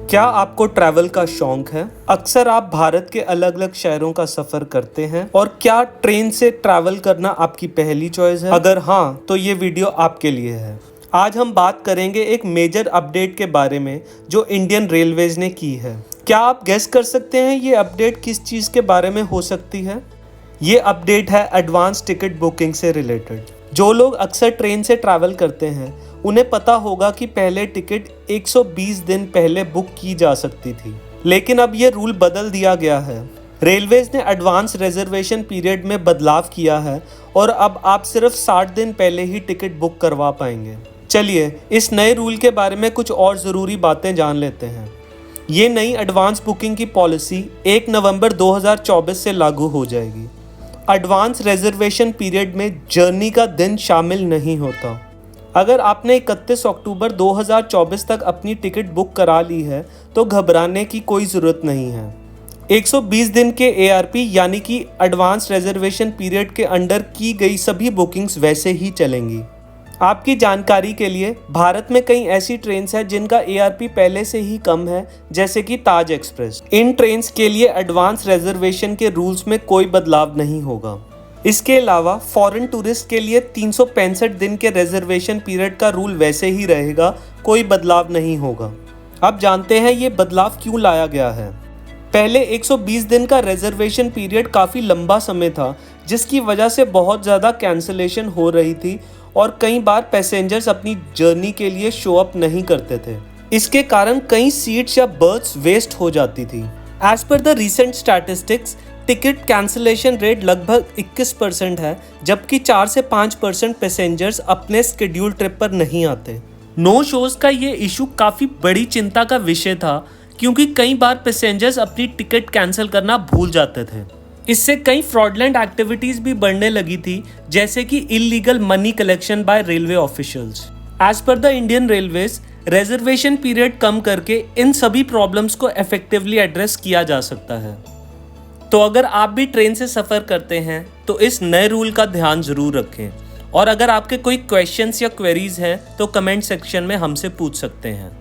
क्या आपको ट्रैवल का शौक है? अक्सर आप भारत के अलग अलग शहरों का सफर करते हैं और क्या ट्रेन से ट्रैवल करना आपकी पहली चॉइस है? अगर हाँ, तो ये वीडियो आपके लिए है। आज हम बात करेंगे एक मेजर अपडेट के बारे में जो इंडियन रेलवेज ने की है। क्या आप गेस कर सकते हैं ये अपडेट किस चीज़ के बारे में हो सकती है? ये अपडेट है एडवांस टिकट बुकिंग से रिलेटेड। जो लोग अक्सर ट्रेन से ट्रैवल करते हैं उन्हें पता होगा कि पहले टिकट 120 दिन पहले बुक की जा सकती थी, लेकिन अब ये रूल बदल दिया गया है। रेलवेज ने एडवांस रिजर्वेशन पीरियड में बदलाव किया है और अब आप सिर्फ 60 दिन पहले ही टिकट बुक करवा पाएंगे। चलिए इस नए रूल के बारे में कुछ और ज़रूरी बातें जान लेते हैं। ये नई एडवांस बुकिंग की पॉलिसी 1 नवंबर 2024 से लागू हो जाएगी। एडवांस रिजर्वेशन पीरियड में जर्नी का दिन शामिल नहीं होता। अगर आपने 31 अक्टूबर 2024 तक अपनी टिकट बुक करा ली है तो घबराने की कोई ज़रूरत नहीं है। 120 दिन के ARP यानी कि एडवांस रिजर्वेशन पीरियड के अंडर की गई सभी बुकिंग्स वैसे ही चलेंगी। आपकी जानकारी के लिए भारत में कई ऐसी ट्रेन्स हैं जिनका ARP पहले से ही कम है, जैसे कि ताज एक्सप्रेस। इन ट्रेन्स के लिए एडवांस रिजर्वेशन के रूल्स में कोई बदलाव नहीं होगा। इसके अलावा फॉरेन टूरिस्ट के लिए 365 दिन के रिजर्वेशन पीरियड का रूल वैसे ही रहेगा, कोई बदलाव नहीं होगा। अब जानते हैं ये बदलाव क्यों लाया गया है। पहले 120 दिन का रिजर्वेशन पीरियड काफ़ी लंबा समय था, जिसकी वजह से बहुत ज़्यादा कैंसिलेशन हो रही थी और कई बार पैसेंजर्स अपनी जर्नी के लिए शो अप नहीं करते थे। इसके कारण कई सीट्स या बर्थ्स वेस्ट हो जाती थी। As per the recent statistics, ticket cancellation rate लगभग 21% है, जबकि 4 से 5% पैसेंजर्स अपने स्केड्यूल ट्रिप पर नहीं आते। नो शोज का ये इशू काफ़ी बड़ी चिंता का विषय था, क्योंकि कई बार पैसेंजर्स अपनी टिकट कैंसिल करना भूल जाते थे। इससे कई फ्रॉडलेंट एक्टिविटीज़ भी बढ़ने लगी थी, जैसे कि illegal money collection by railway officials. As per the Indian railways, reservation period कम करके इन सभी प्रॉब्लम्स को इफेक्टिवली एड्रेस किया जा सकता है। तो अगर आप भी ट्रेन से सफ़र करते हैं तो इस नए रूल का ध्यान ज़रूर रखें, और अगर आपके कोई क्वेश्चंस या क्वेरीज हैं तो कमेंट सेक्शन में हमसे पूछ सकते हैं।